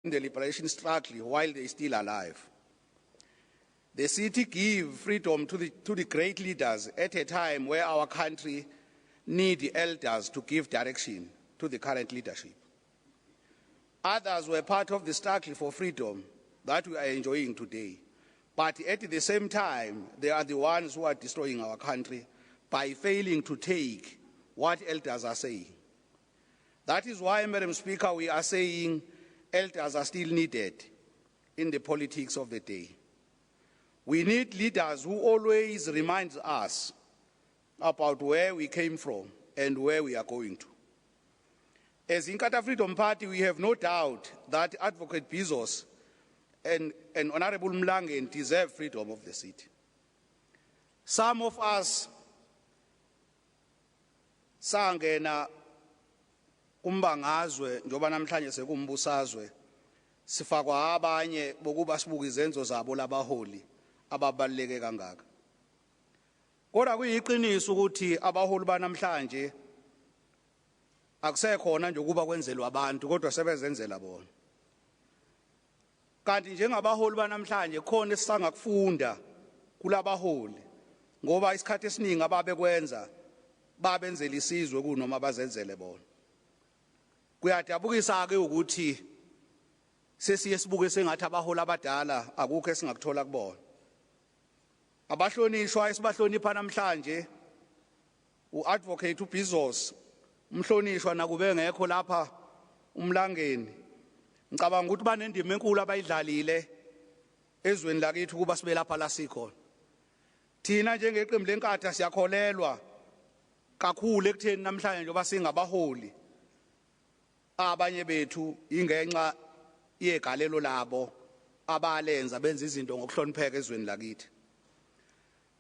in the liberation struggle while they are still alive. The city gave freedom to the great leaders at a time where our country needs elders to give direction to the current leadership. Others were part of the struggle for freedom that we are enjoying today. But at the same time, they are the ones who are destroying our country by failing to take what elders are saying. That is why, Madam Speaker, we are saying elders are still needed in the politics of the day. We need leaders who always remind us about where we came from and where we are going to. As Inkatha Freedom Party, we have no doubt that Advocate Bizos and Honorable Mlangeni deserve freedom of the city. Some of us sangena kumbangazwe njoba namhlanje sekumbusazwe sifakwa abanye bokuba sibuka izenzo zabo labaholi ababaleke kangaka. Kodwa kuyiqiniso ukuthi abaholi banamhlanje akusekhona nje ukuba kwenzelwa abantu kodwa sebezenzela bona. Kanti njengabaholi banamhlanje khona esisangakufunda kulabaholi ngoba isikhathi esiningi ababekwenza babenzela isizwe kunoma bazenzele bona. Kuyadabukisa ke ukuthi sesiye sibuke sengathi abaholi abadala akukho esingakuthola kubona. Abahlonishwa esibahlonipha namhlanje uadvocate uBizos umhlonishwa nakube ngekho lapha uMlangeni. Ngicabanga ukuthi banendima enkulu abayidlalile ezweni lakithi kuba sibe lapha la sikhona. Thina njengeqembu lenkatha siyakholelwa kakhulu ekutheni namhlanje njoba singabaholi abanye bethu ingenxa yegalelo labo abalenza benza izinto ngokuhlonipheka ezweni lakithi.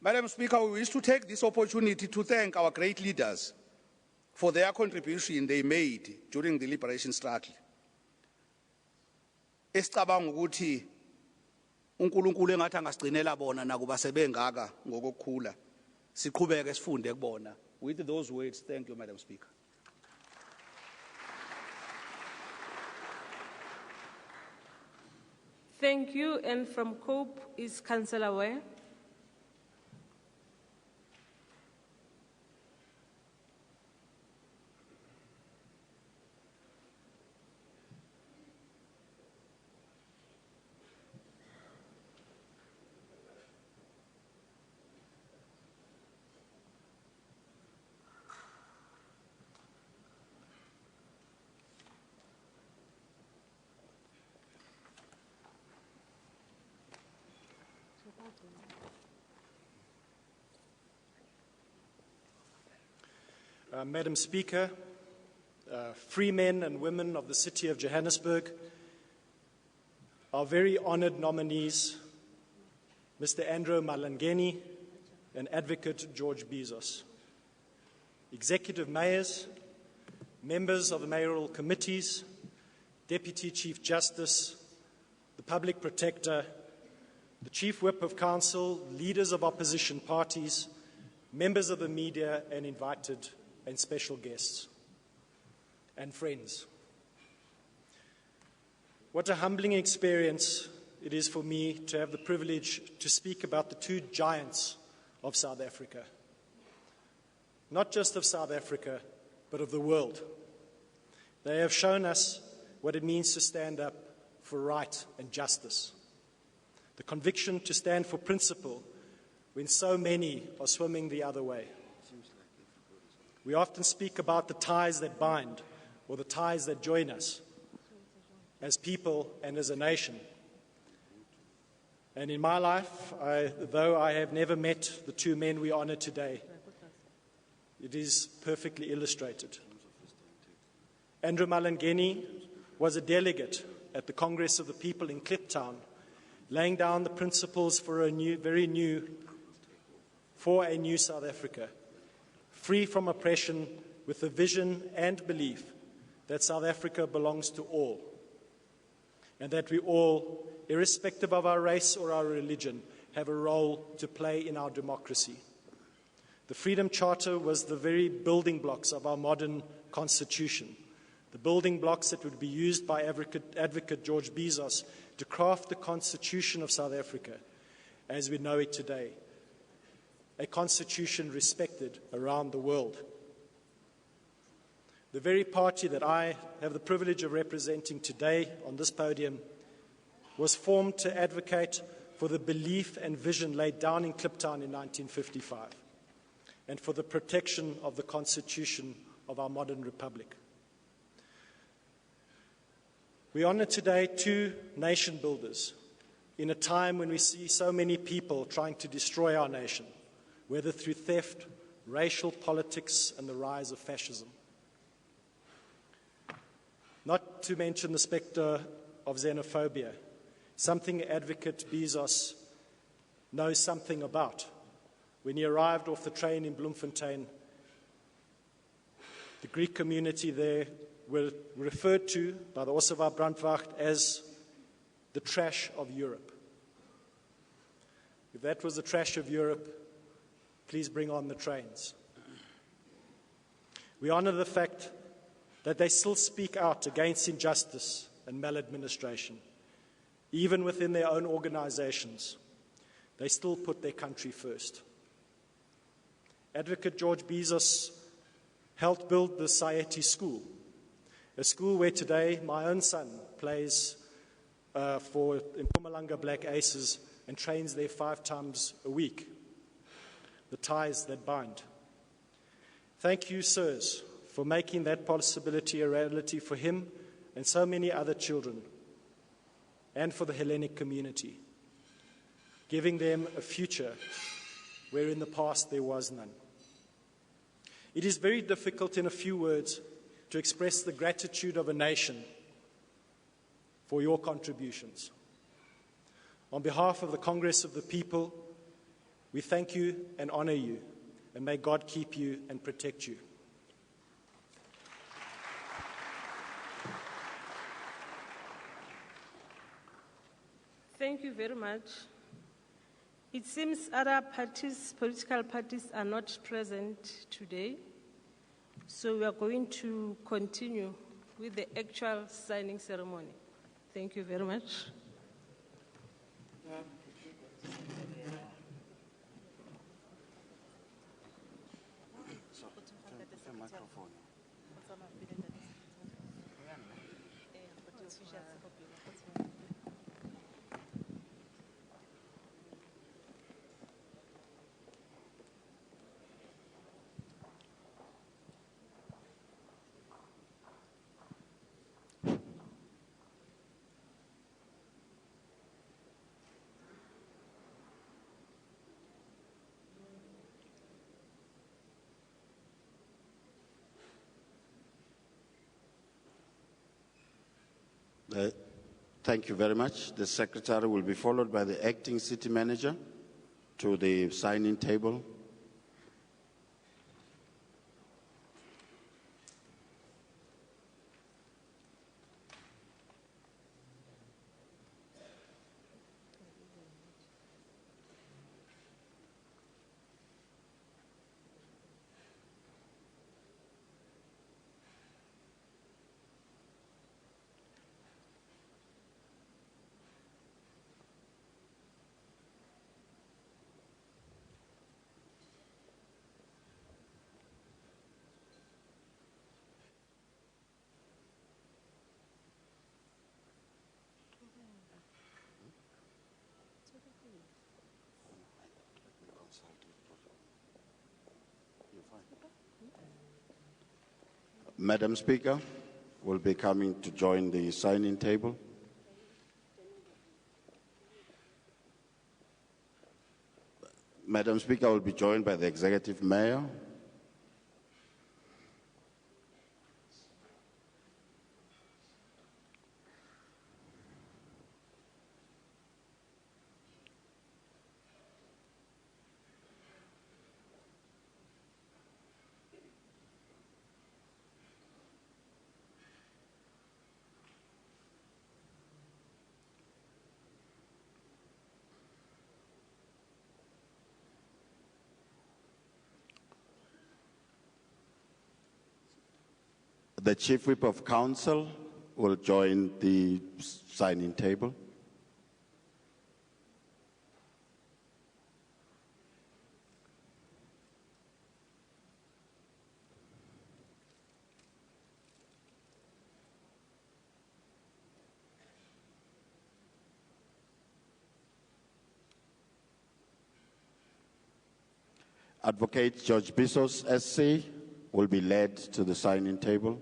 Madam Speaker, we wish to take this opportunity to thank our great leaders for their contribution they made during the liberation struggle. Esicabanga ukuthi uNkulunkulu engathi angasigcinela bona nakuba sebengaka ngokukhula siqhubeke sifunde kubona. With those words, thank you, Madam Speaker. Thank you. And from COPE is Councillor Ware. Madam Speaker, free men and women of the city of Johannesburg, our very honored nominees, Mr. Andrew Mhlangeni and Advocate George Bizos, executive mayors, members of the mayoral committees, Deputy Chief Justice, the Public Protector, the Chief Whip of Council, leaders of opposition parties, members of the media and invited and special guests, and friends. What a humbling experience it is for me to have the privilege to speak about the two giants of South Africa. Not just of South Africa, but of the world. They have shown us what it means to stand up for right and justice. The conviction to stand for principle when so many are swimming the other way. We often speak about the ties that bind or the ties that join us as people and as a nation. And in my life, though I have never met the two men we honor today, it is perfectly illustrated. Andrew Mhlangeni was a delegate at the Congress of the People in Kliptown, laying down the principles for a new South Africa, free from oppression, with the vision and belief that South Africa belongs to all, and that we all, irrespective of our race or our religion, have a role to play in our democracy. The Freedom Charter was the very building blocks of our modern constitution, the building blocks that would be used by advocate George Bizos to craft the Constitution of South Africa as we know it today, a constitution respected around the world. The very party that I have the privilege of representing today on this podium was formed to advocate for the belief and vision laid down in Kliptown in 1955 and for the protection of the Constitution of our modern republic. We honor today two nation builders in a time when we see so many people trying to destroy our nation, whether through theft, racial politics, and the rise of fascism. Not to mention the specter of xenophobia, something advocate Bizos knows something about. When he arrived off the train in Bloemfontein, the Greek community there were referred to by the Ossewa Brandwacht as the trash of Europe. If that was the trash of Europe, please bring on the trains. We honor the fact that they still speak out against injustice and maladministration. Even within their own organizations, they still put their country first. Advocate George Bizos helped build the Sayeti School, a school where today my own son plays in Mpumalanga Black Aces and trains there 5 times a week. The ties that bind. Thank you, sirs, for making that possibility a reality for him and so many other children, and for the Hellenic community, giving them a future where in the past there was none. It is very difficult in a few words to express the gratitude of a nation for your contributions. On behalf of the Congress of the People, we thank you and honor you, and may God keep you and protect you. Thank you very much. It seems other parties, political parties, are not present today, so we are going to continue with the actual signing ceremony. Thank you very much. Thank you very much. The Secretary will be followed by the Acting City Manager to the signing table. Madam Speaker will be coming to join the signing table. Madam Speaker will be joined by the Executive Mayor, The Chief Whip of Council will join the signing table. Advocate George Bizos, SC, will be led to the signing table.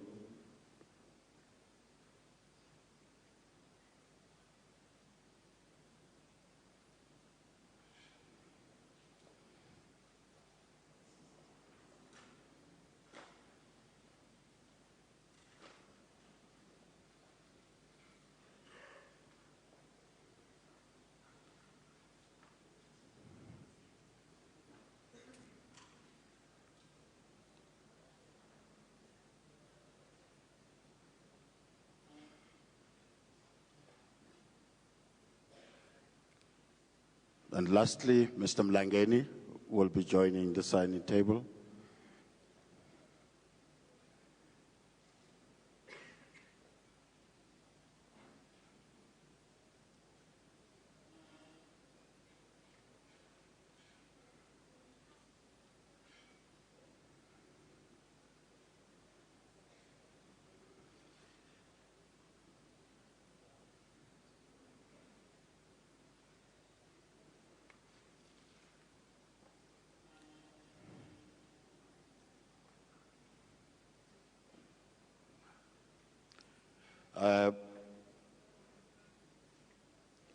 And lastly, Mr. Mlangeni will be joining the signing table.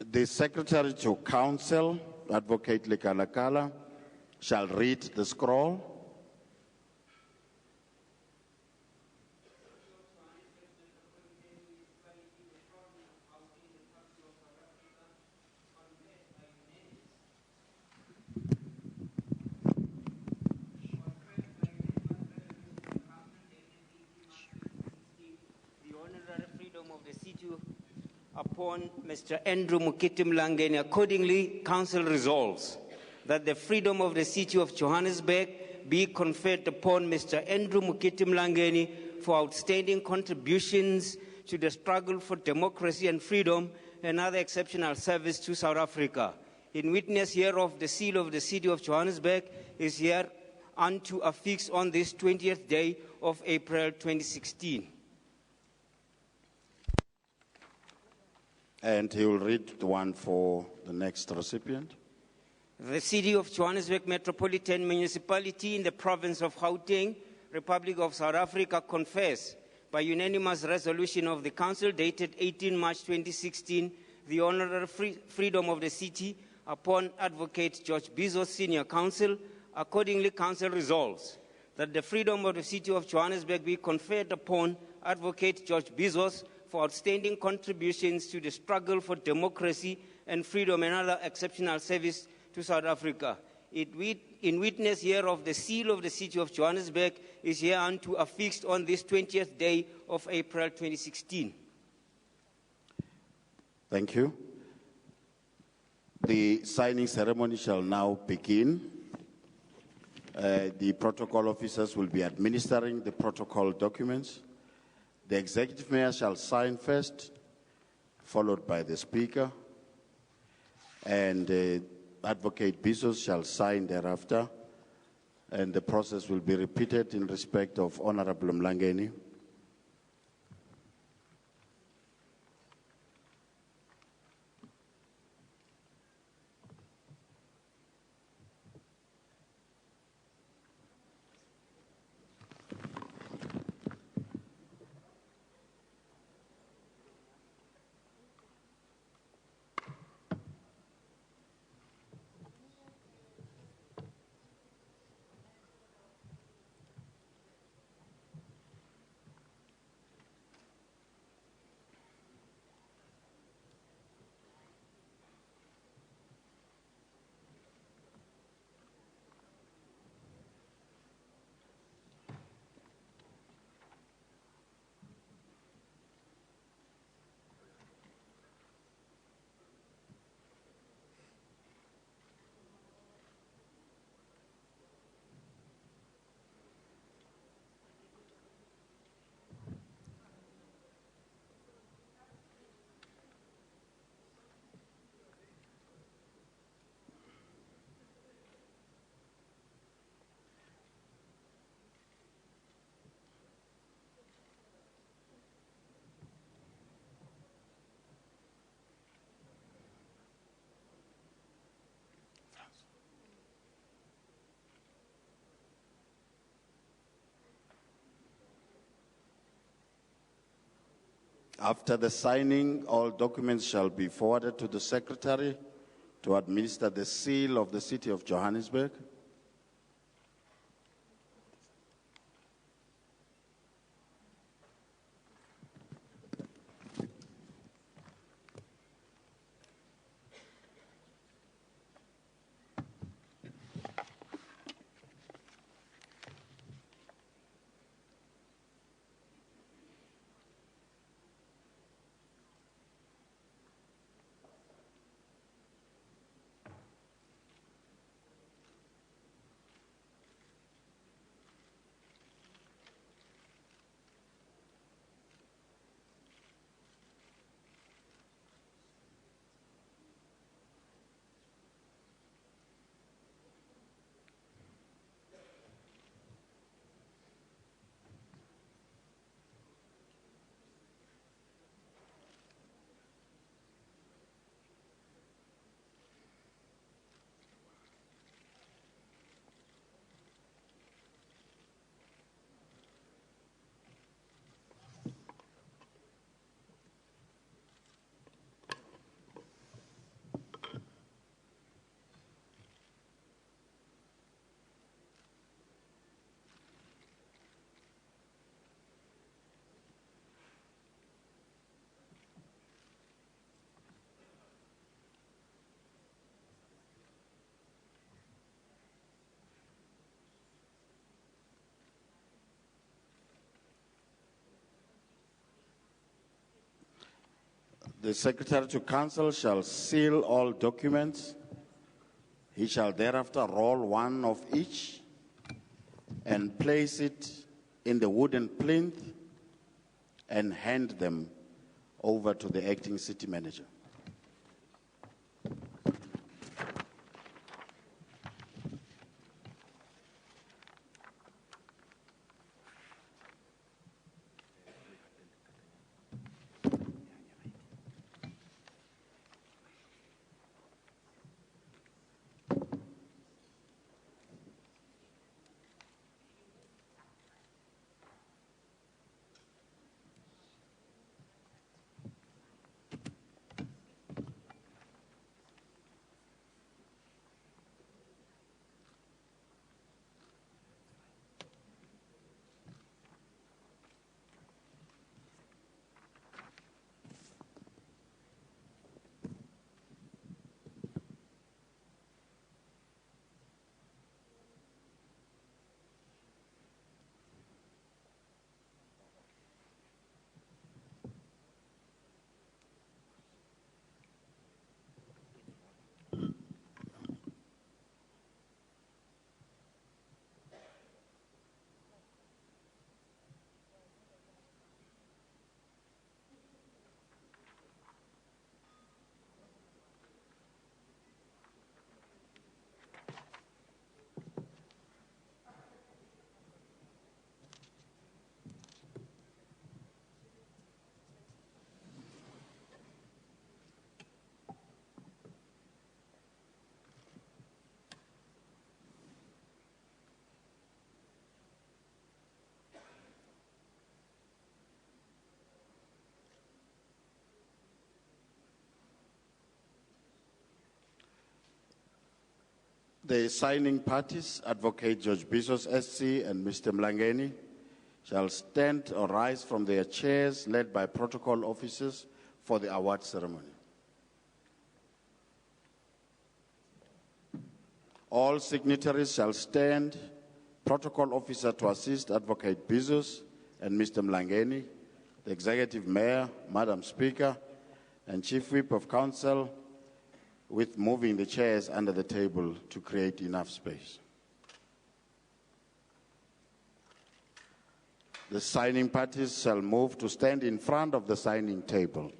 The Secretary to Council, Advocate Lekalakala, shall read the scroll. The honorary freedom of the city upon Mr. Andrew Mokete Mhlangeni. Accordingly, Council resolves that the freedom of the city of Johannesburg be conferred upon Mr. Andrew Mokete Mhlangeni for outstanding contributions to the struggle for democracy and freedom and other exceptional service to South Africa. In witness hereof, the seal of the city of Johannesburg is hereunto affixed on this 20th day of April 2016. And he will read the one for the next recipient. The City of Johannesburg Metropolitan Municipality in the province of Gauteng, Republic of South Africa, confers by unanimous resolution of the Council dated 18 March 2016 the honorary freedom of the city upon Advocate George Bizos, Senior Counsel. Accordingly, Council resolves that the freedom of the City of Johannesburg be conferred upon Advocate George Bizos for outstanding contributions to the struggle for democracy and freedom and other exceptional service to South Africa. In witness hereof, the seal of the city of Johannesburg is hereunto affixed on this 20th day of April 2016. Thank you. The signing ceremony shall now begin. The protocol officers will be administering the protocol documents. The executive mayor shall sign first, followed by the speaker, and Advocate Bizos shall sign thereafter, and the process will be repeated in respect of Honorable Mlangeni. After the signing, all documents shall be forwarded to the Secretary to administer the seal of the City of Johannesburg. The Secretary to Council shall seal all documents. He shall thereafter roll one of each and place it in the wooden plinth and hand them over to the acting city manager. The signing parties, Advocate Judge Bizos, SC, and Mr. Mlangeni, shall stand or rise from their chairs led by protocol officers for the award ceremony. All signatories shall stand, protocol officer to assist Advocate Bizos and Mr. Mhlangeni, the Executive Mayor, Madam Speaker, and Chief Whip of Council, with moving the chairs under the table to create enough space. The signing parties shall move to stand in front of the signing table.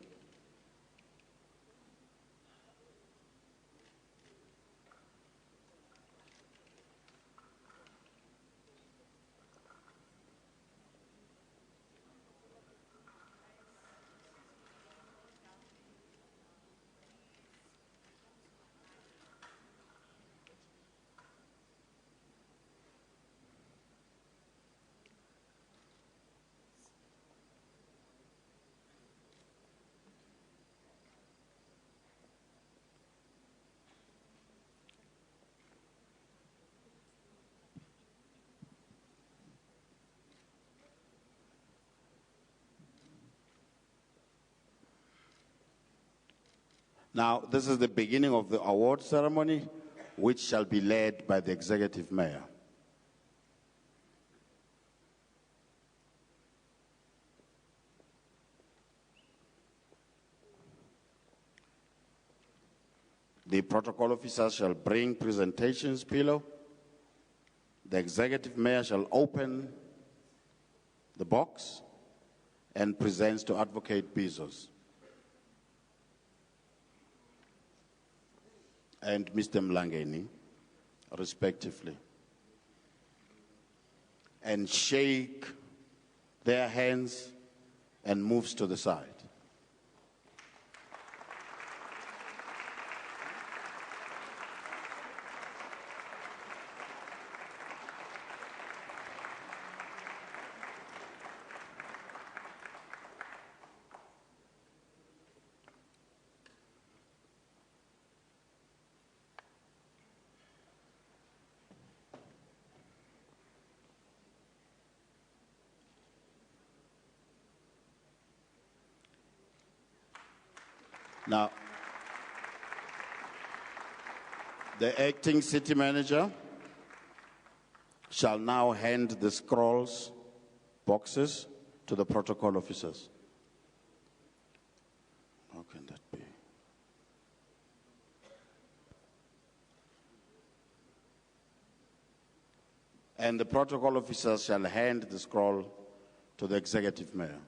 Now, this is the beginning of the award ceremony, which shall be led by the Executive Mayor. The protocol officers shall bring presentations pillow. The Executive Mayor shall open the box and presents to Advocate Bizos and Mr. Mlangeni, respectively, and shake their hands and moves to the side. Now, the acting city manager shall now hand the scrolls boxes to the protocol officers. How can that be? And the protocol officers shall hand the scroll to the Executive Mayor.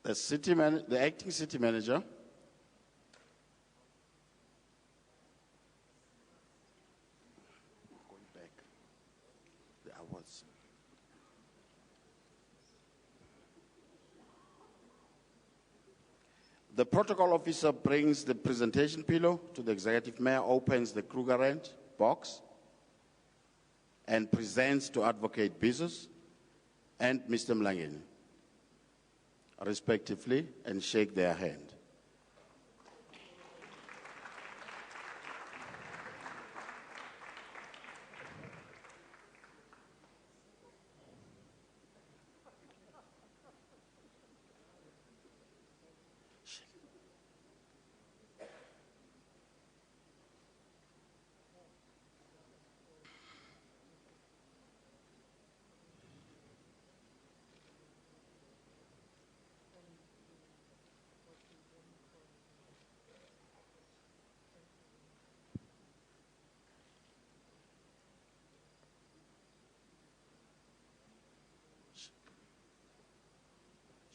The acting city manager going back. The awards. The protocol officer brings the presentation pillow to the Executive Mayor, opens the Krugerrand box, and presents to Advocate Bizos and Mr. Mlangeni, respectively, and shake their hand.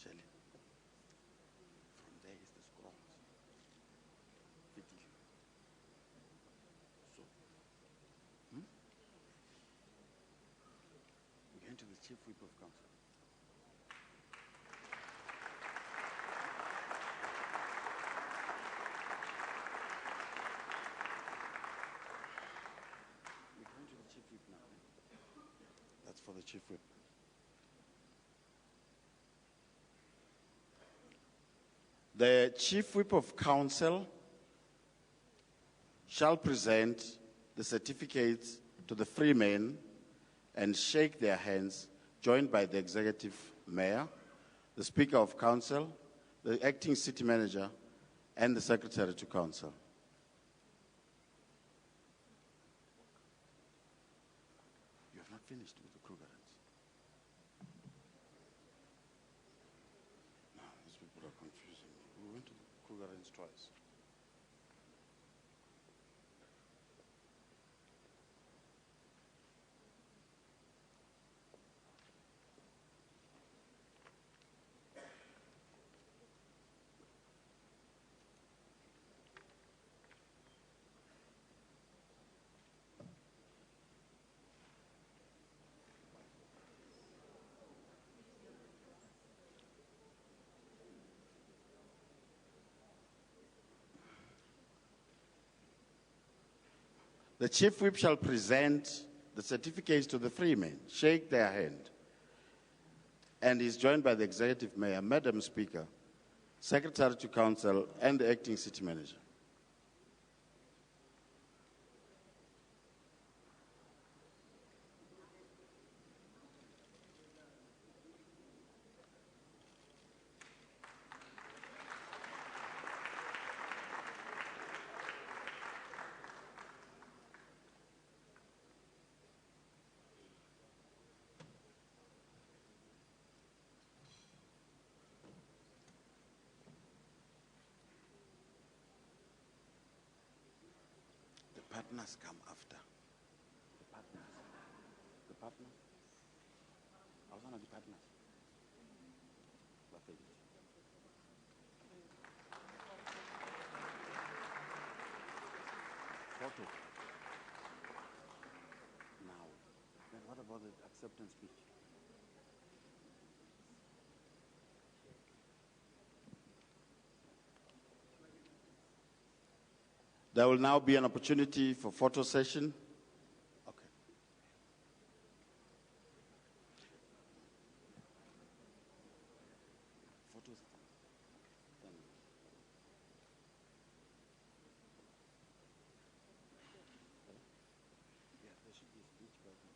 From there is the scroll. So, we're going to the Chief Whip of Council. We're going to the Chief Whip now. That's for the Chief Whip. The Chief Whip of Council shall present the certificates to the free men and shake their hands, joined by the Executive Mayor, the Speaker of Council, the Acting City Manager, and the Secretary to Council. You have not finished with the Krugerrands. No, these people are confusing me. We went to the Krugerrands twice. The Chief Whip shall present the certificates to the freemen, shake their hand, and is joined by the Executive Mayor, Madam Speaker, Secretary to Council, and the Acting City Manager. Partners come after. The partners. The partners. I was one of the partners. Photo. Now, then what about the acceptance speech? There will now be an opportunity for photo session. Okay. Photos. Yeah, there should be a speech by the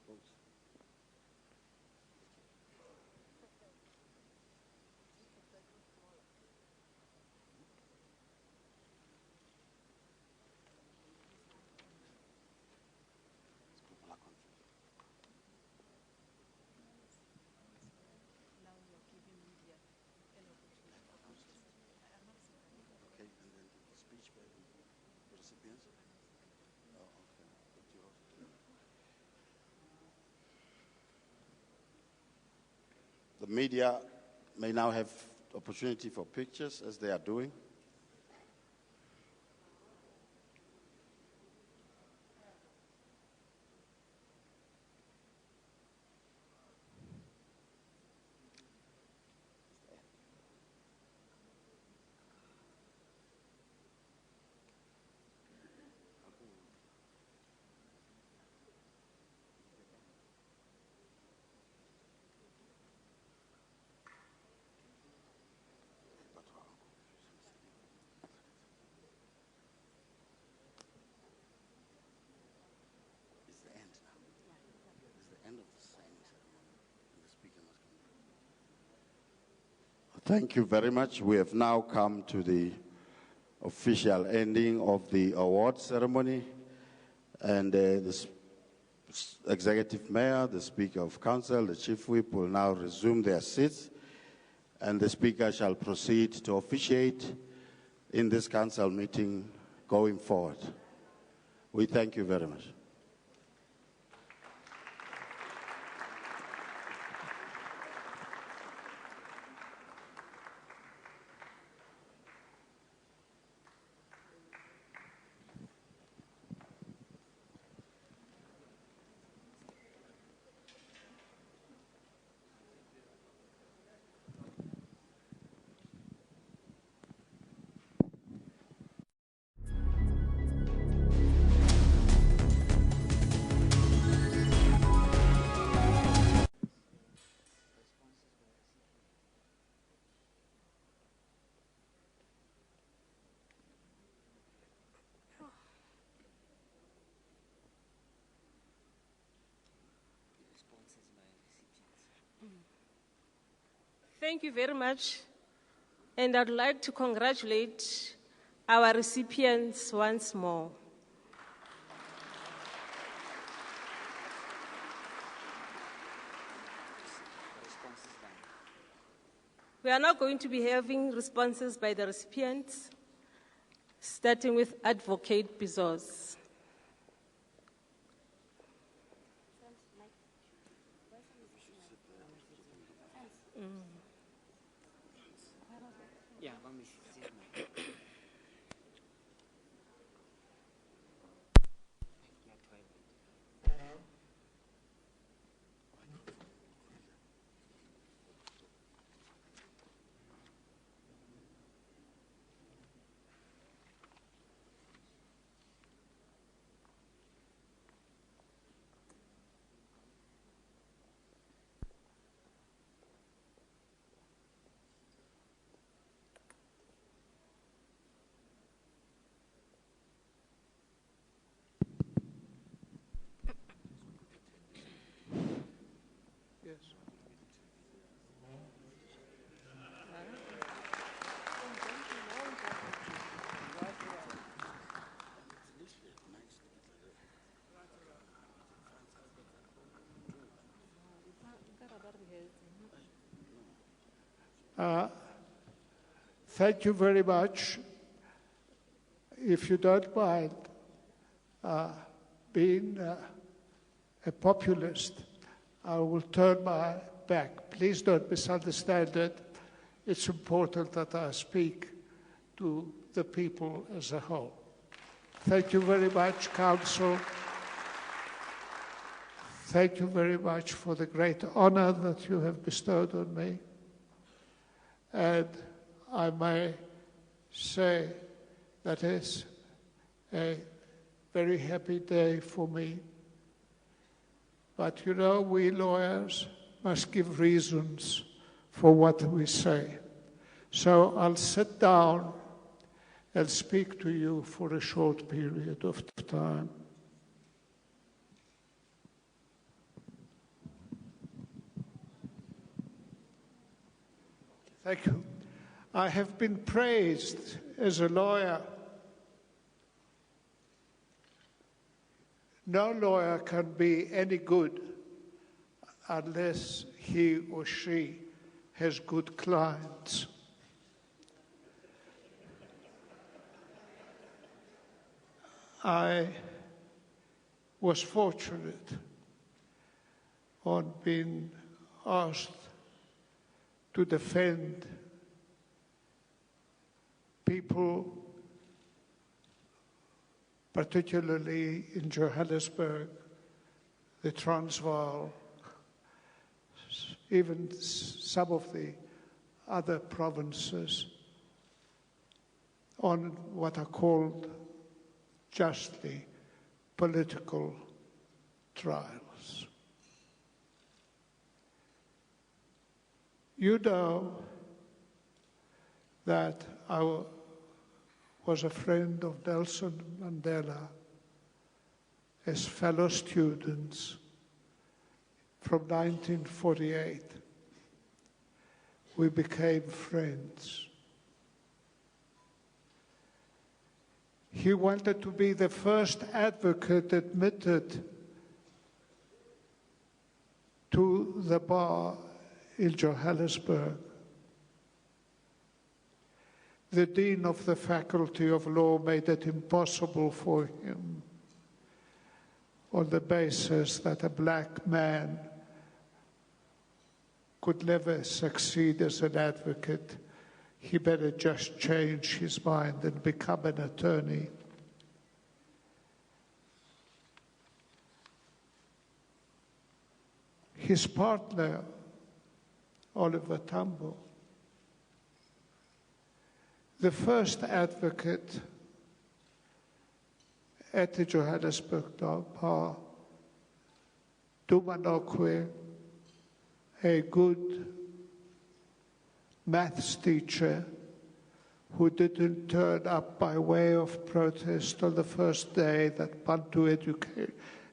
both. Okay, and then the speech by the recipients. Oh, okay. The media may now have opportunity for pictures as they are doing. It's the end now. It's the end of the signing ceremony, and the speaker must come. Thank you very much. We have now come to the official ending of the award ceremony, and the Executive Mayor, the Speaker of Council, the Chief Whip will now resume their seats, and the Speaker shall proceed to officiate in this Council meeting going forward. We thank you very much. Thank you very much. And I'd like to congratulate our recipients once more. We are now going to be having responses by the recipients, starting with Advocate Bizos. Thank you very much. If you don't mind being a populist, I will turn my back. Please don't misunderstand it. It's important that I speak to the people as a whole. Thank you very much, Council. Thank you very much for the great honor that you have bestowed on me. And I may say that it's a very happy day for me. But you know, we lawyers must give reasons for what we say. So I'll sit down and speak to you for a short period of time. Thank you. I have been praised as a lawyer. No lawyer can be any good unless he or she has good clients. I was fortunate on being asked to defend people, particularly in Johannesburg, the Transvaal, even some of the other provinces, on what are called justly political trials. You know that I was a friend of Nelson Mandela as fellow students from 1948. We became friends. He wanted to be the first advocate admitted to the bar in Johannesburg. The Dean of the Faculty of Law made it impossible for him on the basis that a black man could never succeed as an advocate. He better just change his mind and become an attorney. His partner, Oliver Tambo, the first advocate at the Johannesburg bar, Dumanokwe, a good maths teacher who didn't turn up by way of protest on the first day that Bantu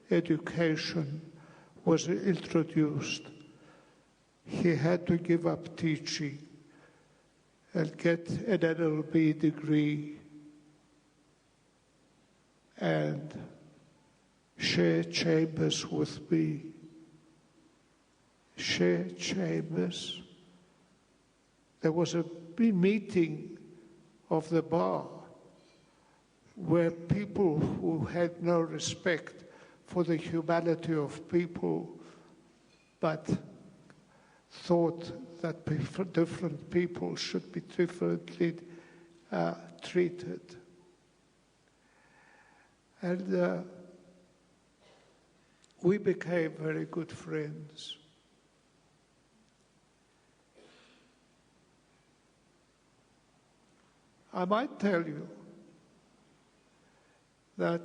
education was introduced. He had to give up teaching and get an LLB degree and share chambers with me. Share chambers. There was a meeting of the bar where people who had no respect for the humanity of people but thought that different people should be differently treated. And we became very good friends. I might tell you that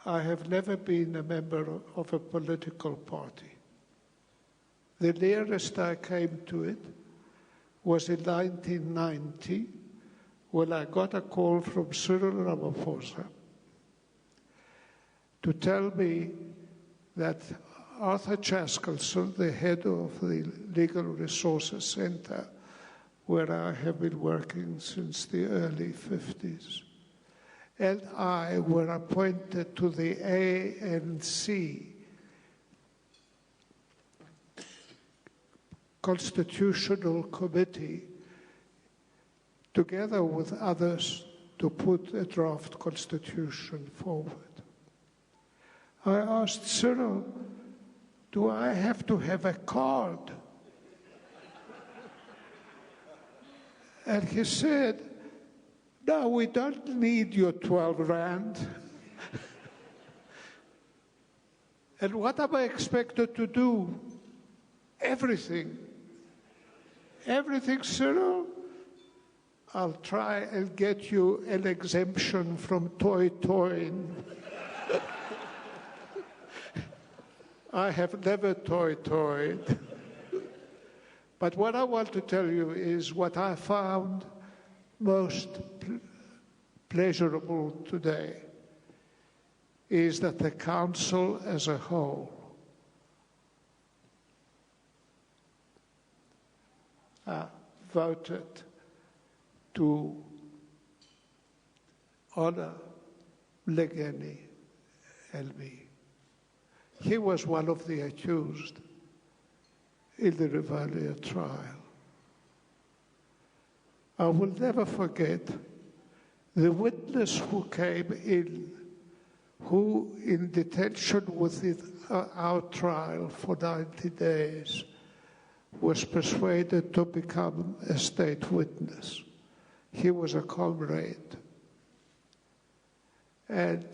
I have never been a member of a political party. The nearest I came to it was in 1990 when I got a call from Cyril Ramaphosa to tell me that Arthur Chaskelson, the head of the Legal Resources Center, where I have been working since the early 50s, and I were appointed to the ANC Constitutional Committee together with others, to put a draft constitution forward. I asked Cyril, do I have to have a card? And he said, no, we don't need your 12 rand. And what am I expected to do? Everything. Everything, Cyril? I'll try and get you an exemption from toy-toying. I have never toy-toyed. But what I want to tell you is what I found most pleasurable today is that the Council as a whole voted to honor Mlangeni and me. He was one of the accused in the Rivalia trial. I will never forget the witness who came in, who in detention with our trial for 90 days, was persuaded to become a state witness. He was a comrade. And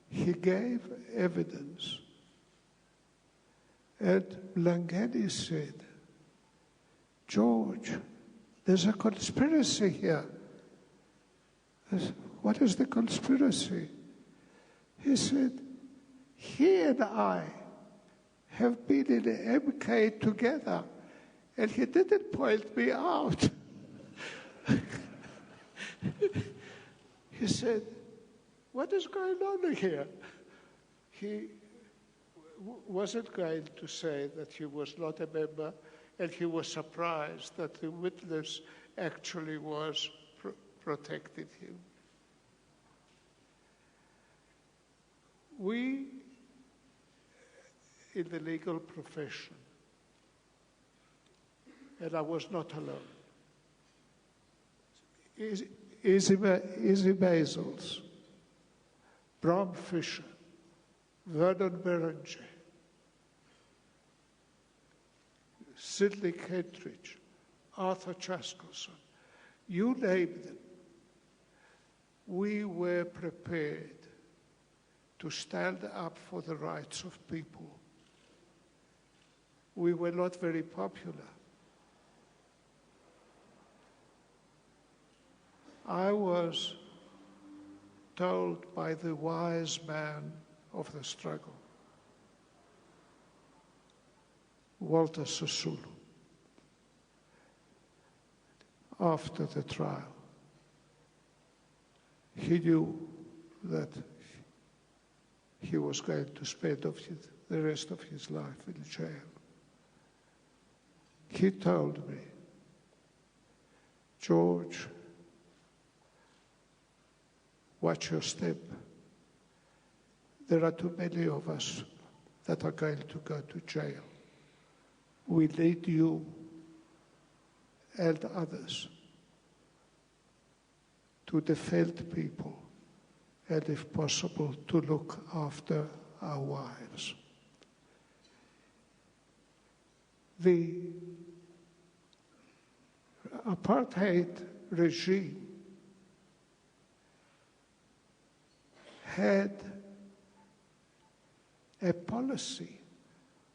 he gave evidence. And Mlangeni said, George, there's a conspiracy here. I said, what is the conspiracy? He said, he and I have been in MK together, and he didn't point me out. He said, what is going on here? He wasn't going to say that he was not a member, and he was surprised that the witness actually was protecting him. We, in the legal profession, and I was not alone, Izzy Bizos, Bram Fisher, Vernon Berenger, Sidney Kentridge, Arthur Chaskelson, you name them, we were prepared to stand up for the rights of people. We were not very popular. I was told by the wise man of the struggle, Walter Sisulu, after the trial. He knew that he was going to spend the rest of his life in jail. He told me, George, watch your step. There are too many of us that are going to go to jail. We need you and others to defend people and, if possible, to look after our wives. The apartheid regime had a policy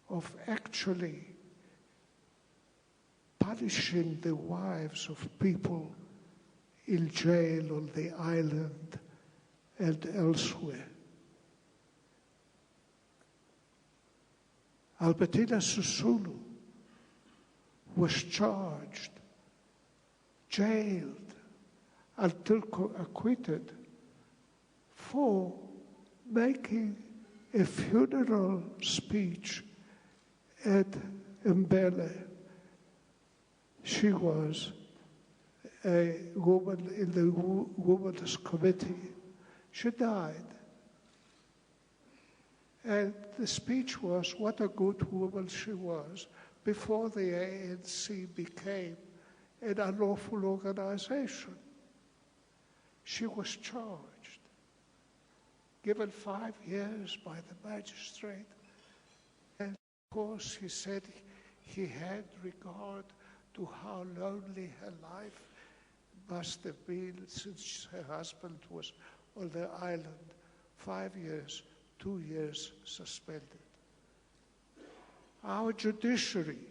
of actually punishing the wives of people in jail on the island and elsewhere. Albertina Sisulu was charged, jailed, until acquitted for making a funeral speech at Mbele. She was a woman in the Women's Committee. She died. And the speech was what a good woman she was before the ANC became an unlawful organization. She was charged, given 5 years by the magistrate, and of course he said he had regard to how lonely her life must have been since her husband was on the island. 5 years, 2 years suspended. Our judiciary,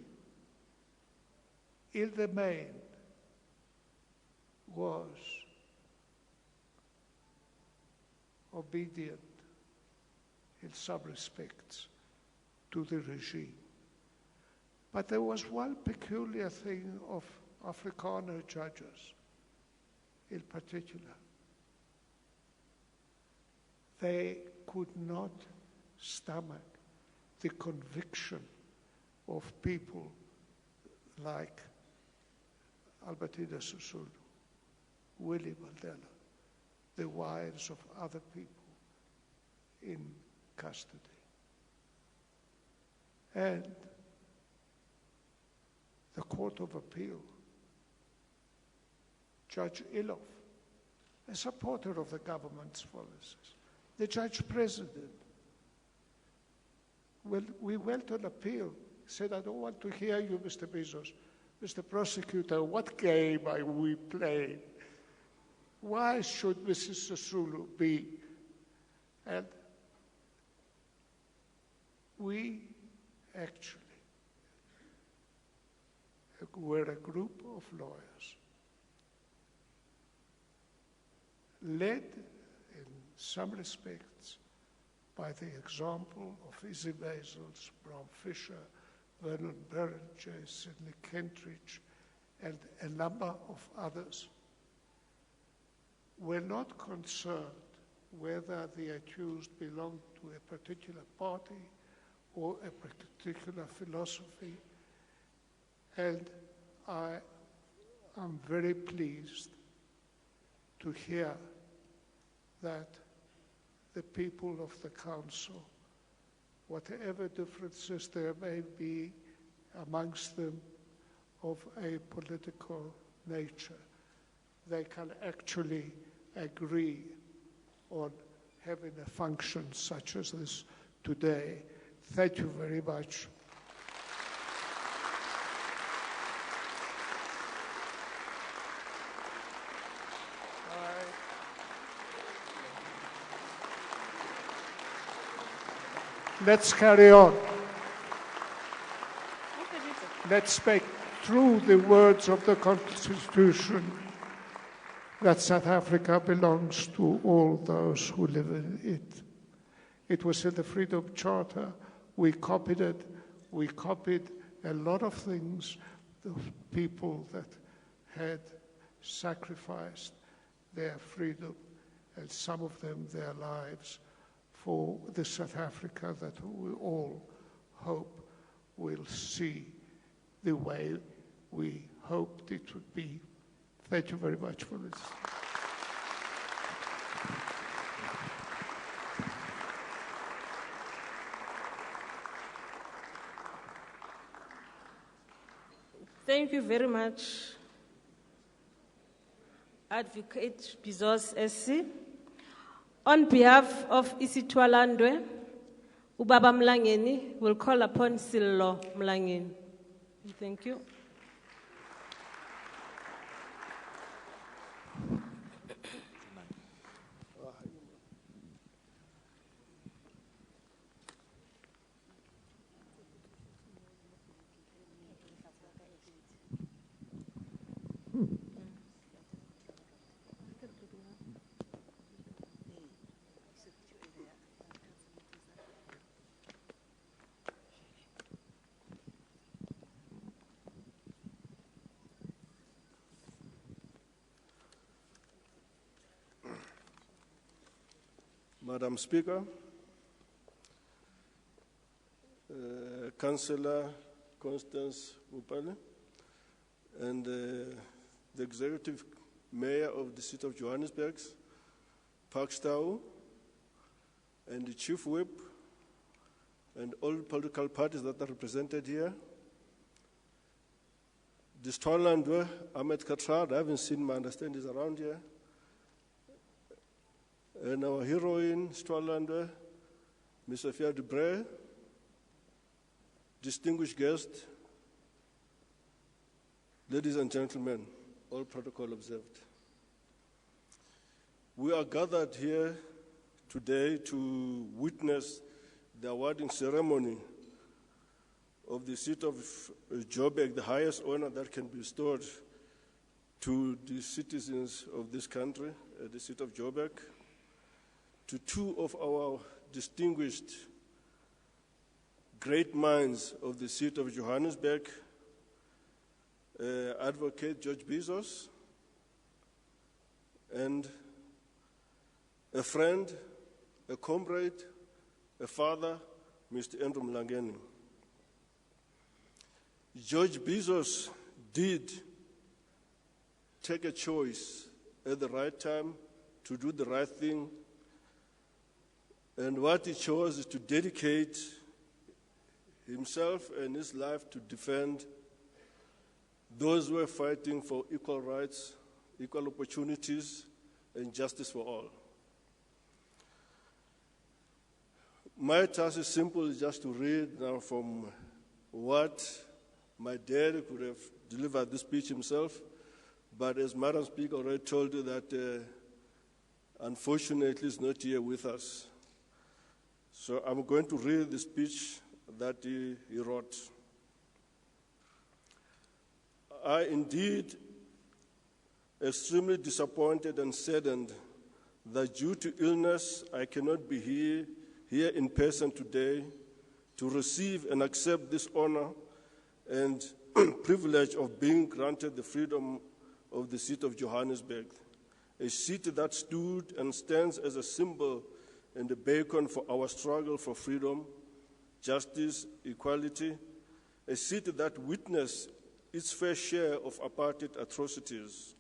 in the main, was obedient in some respects to the regime. But there was one peculiar thing of Afrikaner judges in particular. They could not stomach the conviction of people like Albertina Sisulu, Willie Mandela, the wives of other people in custody. And the Court of Appeal, Judge Ilov, a supporter of the government's policies, the Judge President, we went on appeal, said, I don't want to hear you, Mr. Bizos. Mr. Prosecutor, what game are we playing? Why should Mrs. Sisulu be? And we actually were a group of lawyers led in some respects by the example of Izzy Basils, Bram Fisher, Vernon Berenger, Sidney Kentridge, and a number of others. We're not concerned whether the accused belonged to a particular party or a particular philosophy. And I am very pleased to hear that the people of the Council, whatever differences there may be amongst them of a political nature, they can actually agree on having a function such as this today. Thank you very much. Let's carry on. Let's speak through the words of the Constitution that South Africa belongs to all those who live in it. It was in the Freedom Charter. We copied it. We copied a lot of things, the people that had sacrificed their freedom, and some of them their lives, for the South Africa that we all hope will see the way we hoped it would be. Thank you very much for this. Thank you very much, Advocate Bizos SC. On behalf of Isitwalandwe, Ubaba Mlangeni will call upon Sillo Mhlangeni. Thank you. Madam Speaker, Councillor Constance Mupale, and the Executive Mayor of the City of Johannesburg, Parkstau, and the Chief Whip, and all political parties that are represented here. this Twanlandwe, Ahmed Katrad, I haven't seen my understanding is around here. And our heroine, Twanlandwe, Ms. Sophia Dubre, distinguished guest, ladies and gentlemen, all protocol observed. We are gathered here today to witness the awarding ceremony of the seat of Joburg, the highest honor that can be bestowed to the citizens of this country, the seat of Joburg, to two of our distinguished great minds of the seat of Johannesburg, Advocate George Bizos, and a friend, a comrade, a father, Mr. Andrew Mlangeni. George Bizos did take a choice at the right time to do the right thing, and what he chose is to dedicate himself and his life to defend those who are fighting for equal rights, equal opportunities, and justice for all. My task is simple, just to read now from what my dad could have delivered this speech himself, but as Madam Speaker already told you that unfortunately he's not here with us. So I'm going to read the speech that he wrote. I indeed extremely disappointed and saddened that due to illness I cannot be here in person today to receive and accept this honor and privilege of being granted the freedom of the seat of Johannesburg, a seat that stood and stands as a symbol and a beacon for our struggle for freedom, justice, equality, a seat that witnessed its fair share of apartheid atrocities.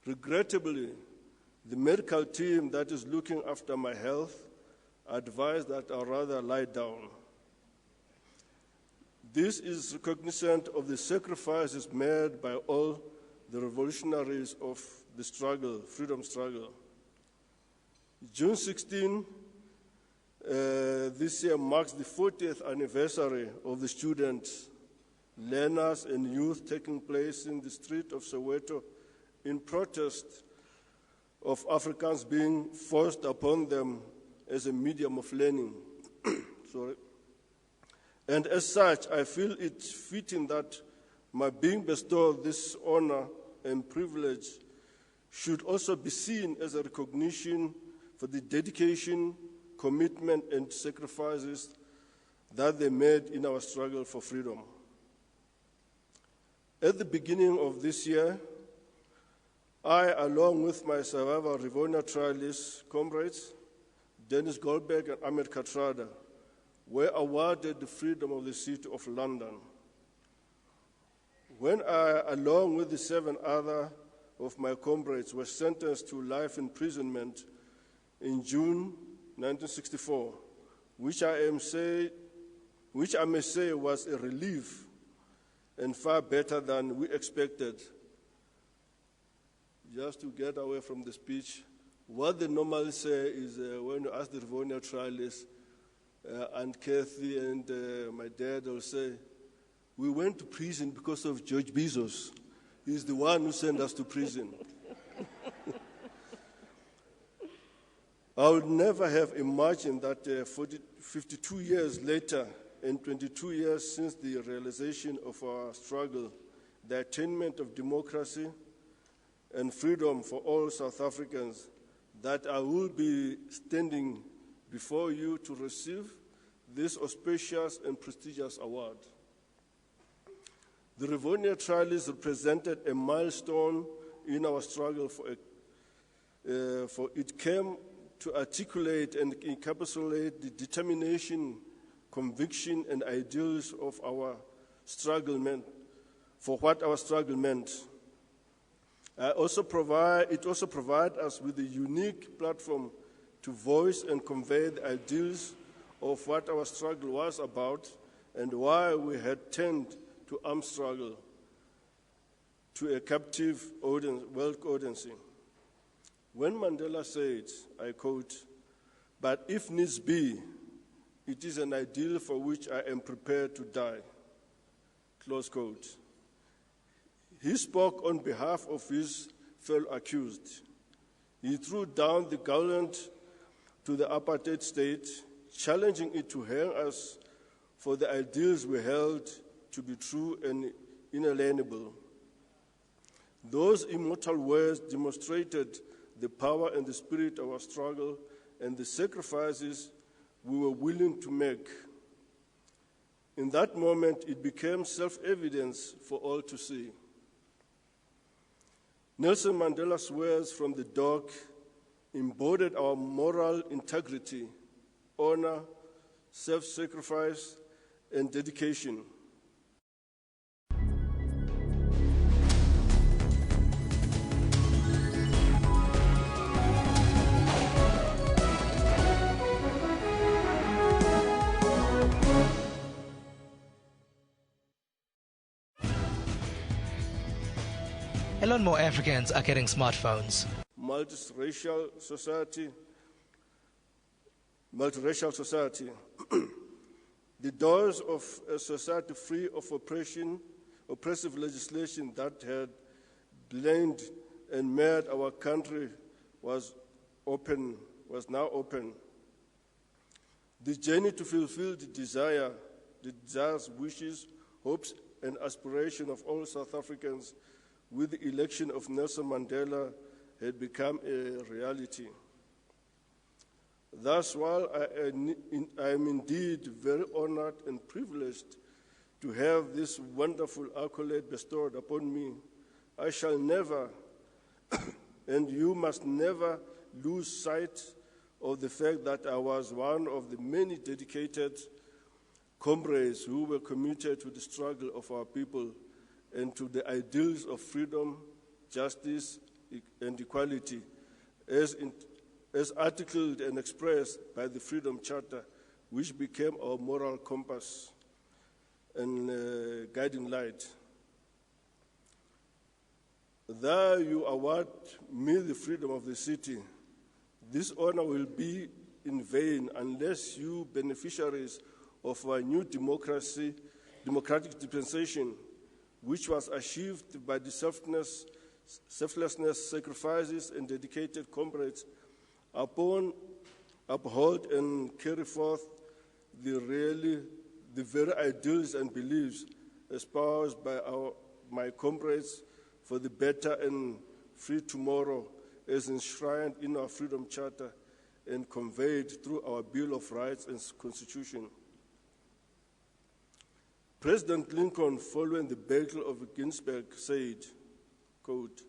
Regrettably, the medical team that is looking after my health advised that I rather lie down. This is cognizant of the sacrifices made by all the revolutionaries of the struggle, freedom struggle. June 16 this year marks the 40th anniversary of the students, learners, and youth taking place in the street of Soweto in protest of Africans being forced upon them as a medium of learning. Sorry. And as such, I feel it fitting that my being bestowed this honor and privilege should also be seen as a recognition for the dedication, commitment, and sacrifices that they made in our struggle for freedom. At the beginning of this year, I, along with my survivor Rivonia trialist comrades, Dennis Goldberg and Ahmed Katrada, were awarded the freedom of the City of London. When I, along with the 7 other of my comrades, were sentenced to life imprisonment in June 1964, which I may say was a relief and far better than we expected. Just to get away from the speech, what they normally say is when you ask the Rivonia trialists, and Kathy and my dad will say, we went to prison because of George Bizos. He's the one who sent us to prison. I would never have imagined that 52 years later and 22 years since the realization of our struggle, the attainment of democracy and freedom for all South Africans, that I will be standing before you to receive this auspicious and prestigious award. The Rivonia trialists represented a milestone in our struggle for it came to articulate and encapsulate the determination, conviction, and ideals of our struggle meant, for what our struggle meant. It also provides us with a unique platform to voice and convey the ideals of what our struggle was about and why we had turned to armed struggle. to a captive world audience. When Mandela said, I quote, "But if needs be, it is an ideal for which I am prepared to die," close quote. He spoke on behalf of his fellow accused. He threw down the gauntlet to the apartheid state, challenging it to hang us for the ideals we held to be true and inalienable. Those immortal words demonstrated the power and the spirit of our struggle and the sacrifices we were willing to make. In that moment, it became self-evident for all to see. Nelson Mandela's words from the dock embodied our moral integrity, honor, self-sacrifice, and dedication. A lot more Africans are getting smartphones. Multiracial society. The doors of a society free of oppressive legislation that had blamed and made our country was now open. The journey to fulfill the desires, wishes, hopes, and aspirations of all South Africans with the election of Nelson Mandela had become a reality. Thus, while I am indeed very honored and privileged to have this wonderful accolade bestowed upon me, I shall never, and you must never, lose sight of the fact that I was one of the many dedicated comrades who were committed to the struggle of our people and to the ideals of freedom, justice, and equality, as articled and expressed by the Freedom Charter, which became our moral compass and guiding light. Though you award me the freedom of the city, this honor will be in vain unless you beneficiaries of our new democratic dispensation, which was achieved by the selflessness, sacrifices, and dedicated comrades, uphold and carry forth the very ideals and beliefs espoused by my comrades for the better and free tomorrow as enshrined in our Freedom Charter and conveyed through our Bill of Rights and Constitution. President Lincoln, following the Battle of Gettysburg, said, quote,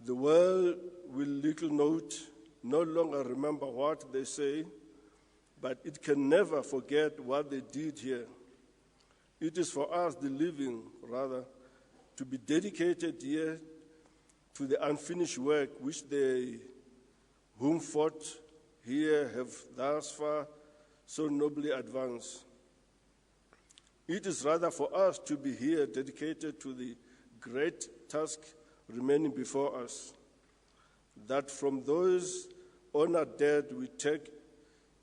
"The world will little note, no longer remember what they say, but it can never forget what they did here. It is for us, the living, rather, to be dedicated here to the unfinished work which they whom fought here have thus far so nobly advanced. It is rather for us to be here dedicated to the great task remaining before us, that from those honored dead we take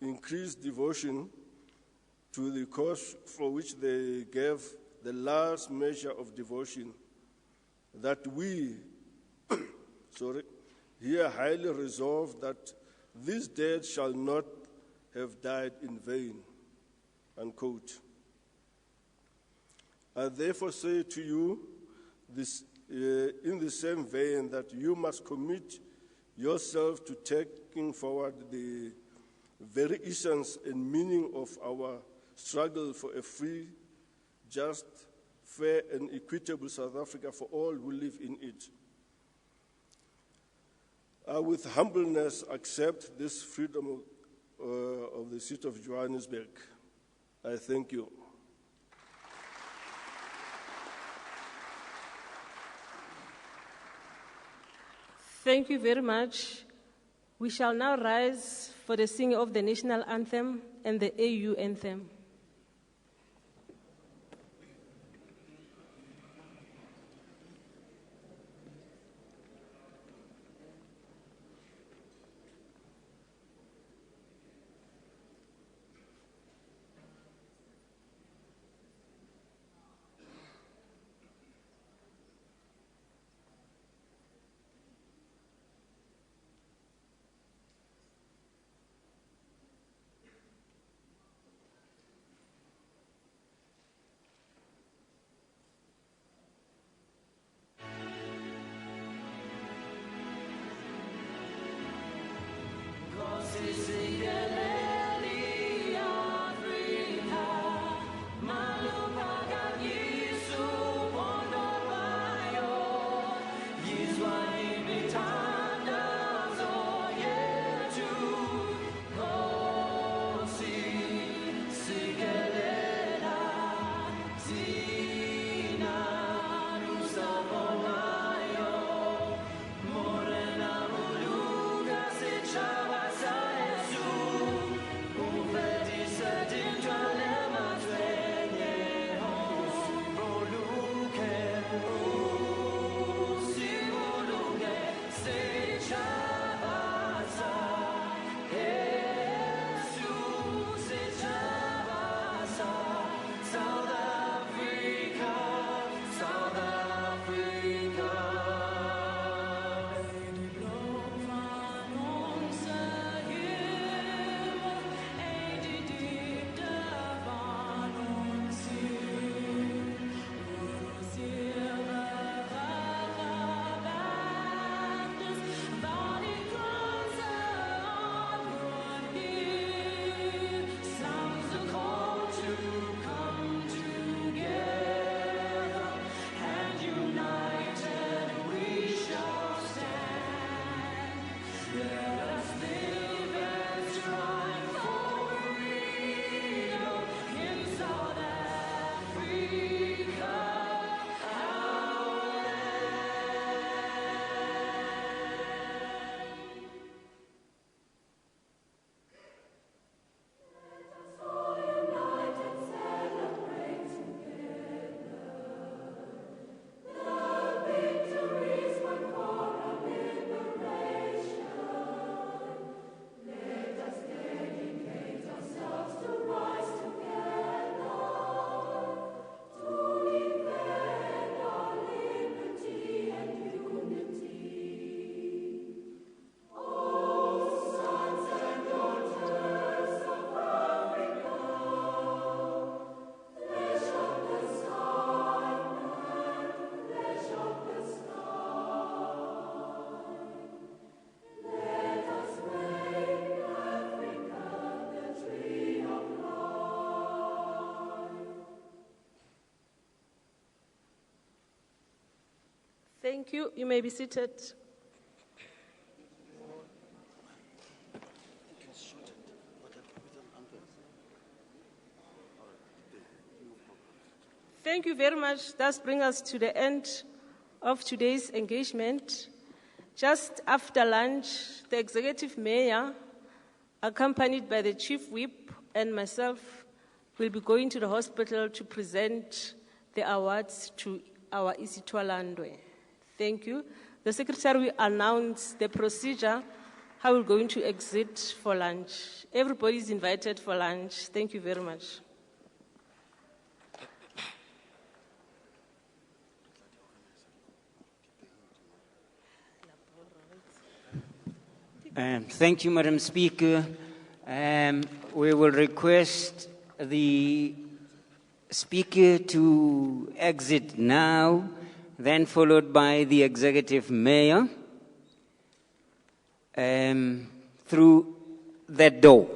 increased devotion to the cause for which they gave the last measure of devotion, that we here highly resolve that these dead shall not have died in vain," unquote. I therefore say to you this, in the same vein, that you must commit yourself to taking forward the very essence and meaning of our struggle for a free, just, fair, and equitable South Africa for all who live in it. I, with humbleness, accept this freedom of the city of Johannesburg. I thank you. Thank you very much. We shall now rise for the singing of the national anthem and the AU anthem. Thank you. You may be seated. Thank you very much. That brings us to the end of today's engagement. Just after lunch, the Executive Mayor, accompanied by the Chief Whip and myself, will be going to the hospital to present the awards to our Isitwalandwe. Thank you. The Secretary will announce the procedure, how we're going to exit for lunch. Everybody is invited for lunch. Thank you very much. Thank you, Madam Speaker. We will request the Speaker to exit now, then followed by the Executive Mayor through that door.